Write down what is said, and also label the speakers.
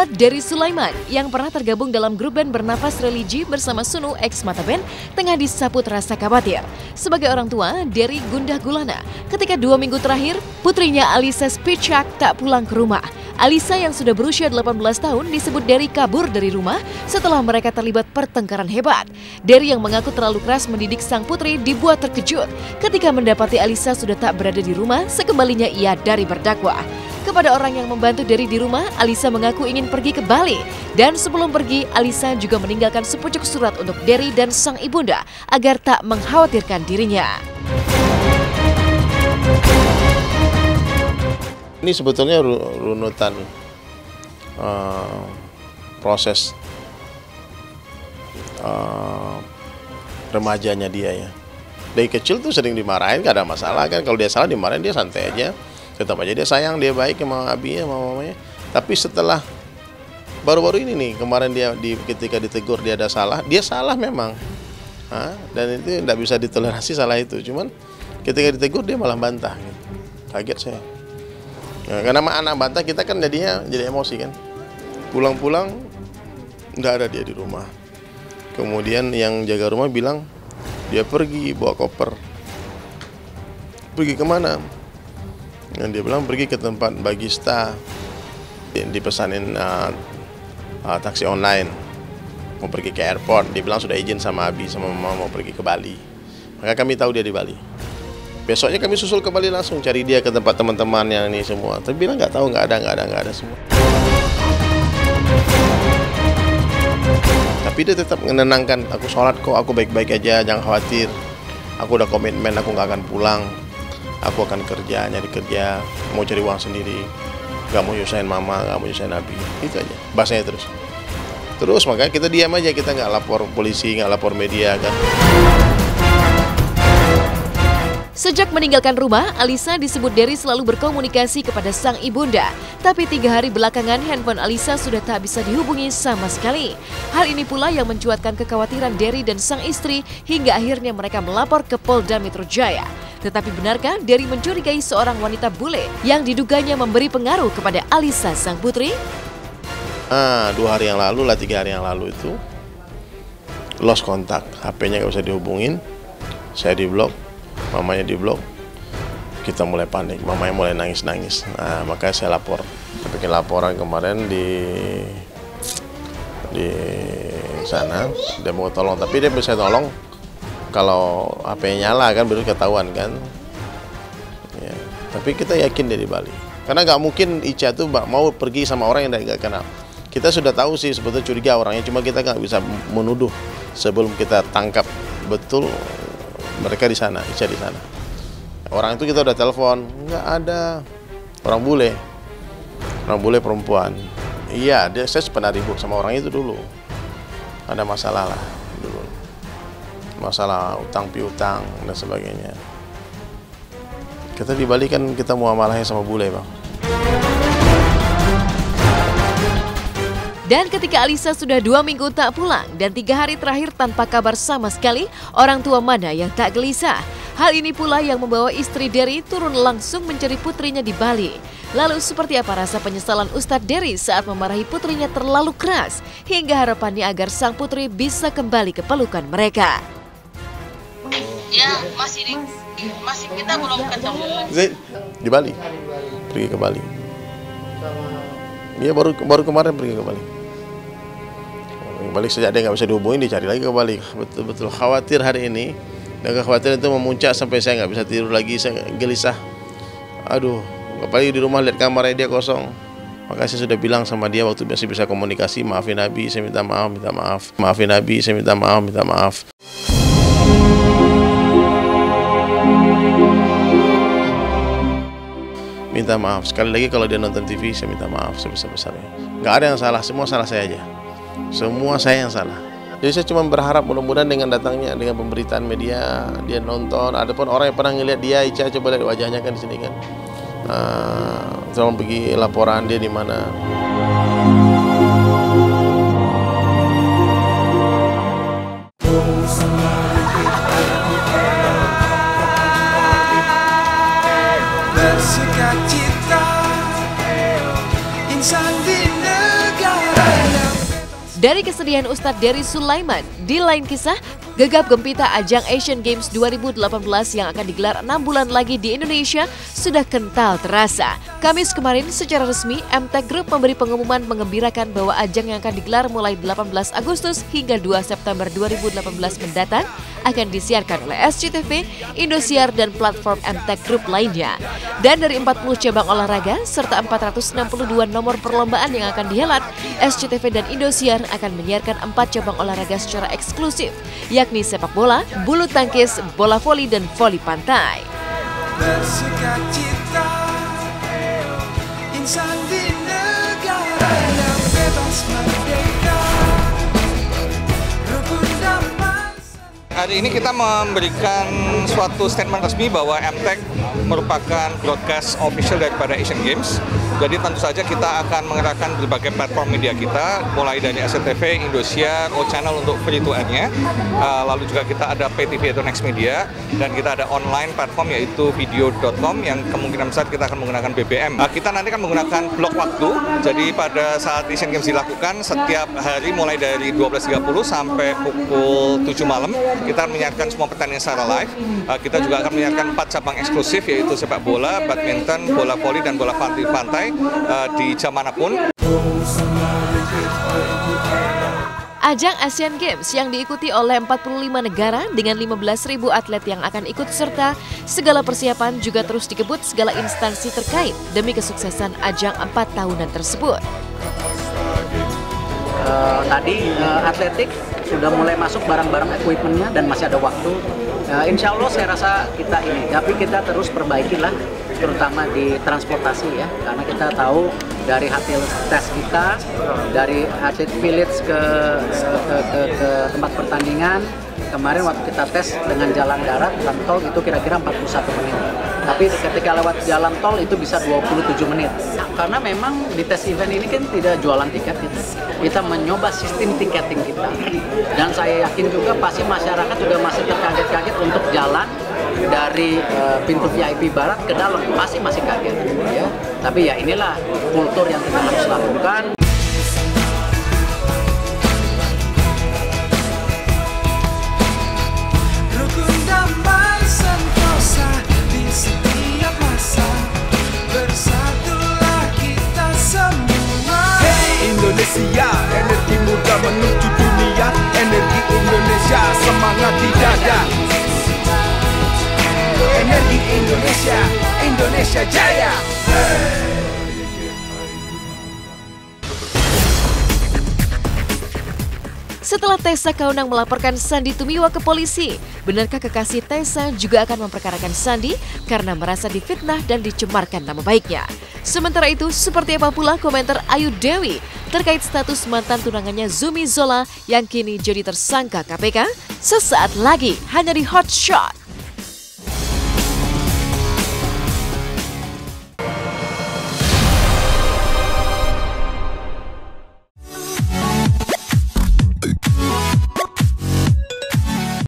Speaker 1: Dery Sulaiman yang pernah tergabung dalam grup band Bernafas Religi bersama Sunu ex Mata Band tengah disaput rasa khawatir. Sebagai orang tua, Dery gundah gulana ketika 2 minggu terakhir putrinya Alisa Spicak tak pulang ke rumah. Alisa yang sudah berusia 18 tahun disebut Dery kabur dari rumah setelah mereka terlibat pertengkaran hebat. Dery yang mengaku terlalu keras mendidik sang putri dibuat terkejut ketika mendapati Alisa sudah tak berada di rumah sekembalinya ia dari berdakwah. Kepada orang yang membantu Dery di rumah, Alisa mengaku ingin pergi ke Bali. Dan sebelum pergi, Alisa juga meninggalkan sepucuk surat untuk Dery dan sang ibunda agar tak mengkhawatirkan dirinya.
Speaker 2: Ini sebetulnya runutan proses remajanya dia ya. Dari kecil tuh sering dimarahin, gak ada masalah kan. Kalau dia salah dimarahin dia santai aja. Tetap aja dia sayang, dia baik sama abinya, sama mamanya. Tapi setelah baru-baru ini nih, kemarin dia ketika ditegur dia ada salah, dia salah memang. Dan itu tidak bisa ditoleransi salah itu. Cuman ketika ditegur dia malah bantah. Gitu. Kaget saya. Ya, karena anak bantah kita kan jadi emosi kan. Pulang-pulang nggak ada dia di rumah. Kemudian yang jaga rumah bilang dia pergi bawa koper. Pergi kemana? Yang dia bilang pergi ke tempat bagista, dipesanin taksi online, mau pergi ke airport. Dia bilang sudah izin sama Abi sama Mama mau pergi ke Bali. Maka kami tahu dia di Bali. Besoknya kami susul ke Bali langsung cari dia ke tempat teman-teman yang ini semua. Tapi bilang nggak tahu, nggak ada semua. Tapi dia tetap menenangkan, aku sholat kok, aku baik-baik aja, jangan khawatir. Aku udah komitmen, aku nggak akan pulang. Aku akan kerja, nyari kerja, mau cari uang sendiri. Gak mau nyusahin mama, gak mau nyusahin Abi. Itu aja, bahasanya terus. Terus makanya kita diam aja, kita nggak lapor polisi, nggak lapor media kan.
Speaker 1: Sejak meninggalkan rumah, Alisa disebut Dery selalu berkomunikasi kepada sang ibunda. Tapi 3 hari belakangan handphone Alisa sudah tak bisa dihubungi sama sekali. Hal ini pula yang mencuatkan kekhawatiran Dery dan sang istri hingga akhirnya mereka melapor ke Polda Metro Jaya. Tetapi benarkah Dery mencurigai seorang wanita bule yang diduganya memberi pengaruh kepada Alisa sang putri?
Speaker 2: 2 hari yang lalu lah, 3 hari yang lalu itu lost kontak, HP-nya nggak bisa dihubungin, saya diblok, mamanya diblok, kita mulai panik, mamanya mulai nangis-nangis. Makanya saya lapor, saya bikin laporan kemarin di sana, dia mau tolong, tapi dia bisa tolong kalau HP-nya nyala kan baru ketahuan kan. Ya, tapi kita yakin dia di Bali. Karena nggak mungkin Ica tuh mau pergi sama orang yang nggak kenal. Kita sudah tahu sih sebetulnya curiga orangnya, cuma kita nggak bisa menuduh sebelum kita tangkap betul mereka di sana, Ica di sana. Orang itu kita udah telepon, nggak ada. Orang bule perempuan. Iya, saya pernah ribut sama orang itu dulu. Ada masalah lah dulu. Masalah utang piutang dan sebagainya. Kita di Bali kan kita muamalahnya sama bule, Bang.
Speaker 1: Dan ketika Alisa sudah 2 minggu tak pulang dan 3 hari terakhir tanpa kabar sama sekali, orang tua mana yang tak gelisah? Hal ini pula yang membawa istri Dery turun langsung mencari putrinya di Bali. Lalu seperti apa rasa penyesalan Ustadz Dery saat memarahi putrinya terlalu keras hingga harapannya agar sang putri bisa kembali ke pelukan mereka?
Speaker 3: Ya, masih kita belum ketemu.
Speaker 2: Di Bali, pergi ke Bali. Iya baru kemarin pergi ke Bali. Balik sejak dia nggak bisa dihubungin, dicari lagi ke Bali. Betul-betul khawatir hari ini. Dan kekhawatiran itu memuncak sampai saya nggak bisa tidur lagi, saya gelisah. Aduh, apalagi di rumah lihat kamarnya dia kosong. Maka saya sudah bilang sama dia waktu masih bisa komunikasi, maafin Abi, saya minta maaf. Maafin Abi, saya minta maaf. Minta maaf. Sekali lagi kalau dia nonton TV, saya minta maaf sebesar-besarnya. Nggak ada yang salah, semua salah saya aja. Semua saya yang salah. Jadi saya cuma berharap mudah-mudahan dengan datangnya, dengan pemberitaan media, dia nonton. Adapun orang yang pernah ngelihat dia, Ica coba lihat wajahnya kan di sini kan. Tolong pergi laporan dia di mana.
Speaker 4: Bersuka cita insan di negara
Speaker 1: Dari kesedihan Ustadz Dery Sulaiman, di lain kisah, gegap gempita ajang Asian Games 2018 yang akan digelar 6 bulan lagi di Indonesia sudah kental terasa. Kamis kemarin secara resmi, MTech Group memberi pengumuman mengembirakan bahwa ajang yang akan digelar mulai 18 Agustus hingga 2 September 2018 mendatang akan disiarkan oleh SCTV, Indosiar, dan platform MTech Group lainnya. Dan dari 40 cabang olahraga serta 462 nomor perlombaan yang akan dihelat, SCTV dan Indosiar akan menyiarkan 4 cabang olahraga secara eksklusif, yakni sepak bola, bulu tangkis, bola voli, dan voli pantai.
Speaker 4: Bersukacita, insan di negara yang bebas merdeka, rukun damai.
Speaker 5: Hari ini kita memberikan suatu statement resmi bahwa MTech merupakan broadcast official daripada Asian Games. Jadi tentu saja kita akan mengerahkan berbagai platform media kita, mulai dari SCTV, Indosiar, O-Channel untuk free to air-nya. Lalu juga kita ada PayTV atau Next Media, dan kita ada online platform yaitu video.com yang kemungkinan besar kita akan menggunakan BBM. Kita nanti akan menggunakan blok waktu, jadi pada saat Asian Games dilakukan, setiap hari mulai dari 12.30 sampai pukul 7 malam, kita akan menyiarkan semua pertandingan secara live. Kita juga akan menyiarkan 4 cabang eksklusif yaitu sepak bola, badminton, bola voli, dan bola pantai di jam manapun.
Speaker 1: Ajang Asian Games yang diikuti oleh 45 negara dengan 15.000 atlet yang akan ikut serta, segala persiapan juga terus dikebut segala instansi terkait demi kesuksesan ajang 4 tahunan tersebut.
Speaker 6: Tadi atletik sudah mulai masuk barang-barang equipment-nya dan masih ada waktu. Insya Allah saya rasa kita ini, tapi kita terus perbaikilah, terutama di transportasi ya, karena kita tahu dari hasil tes kita, dari hasil village ke tempat pertandingan, kemarin waktu kita tes dengan jalan darat dan tol itu kira-kira 41 menit. Tapi ketika lewat jalan tol itu bisa 27 menit. Karena memang di tes event ini kan tidak jualan tiket kita mencoba sistem tiketing kita. Dan saya yakin juga pasti masyarakat juga masih terkaget-kaget untuk jalan dari pintu VIP barat ke dalam, pasti masih kaget ya. Tapi ya inilah kultur yang kita harus lakukan.
Speaker 4: Rukun damai sentosa di setiap masa, bersatulah kita semua.
Speaker 7: Hey Indonesia, energi muda menuju dunia, energi Indonesia, semangat di dada. Energi Indonesia, Indonesia Jaya.
Speaker 1: Setelah Tessa Kaunang melaporkan Sandy Tumiwa ke polisi, benarkah kekasih Tessa juga akan memperkarakan Sandy karena merasa difitnah dan dicemarkan nama baiknya? Sementara itu, seperti apa pula komentar Ayu Dewi terkait status mantan tunangannya Zumi Zola yang kini jadi tersangka KPK? Sesaat lagi hanya di Hot Shot.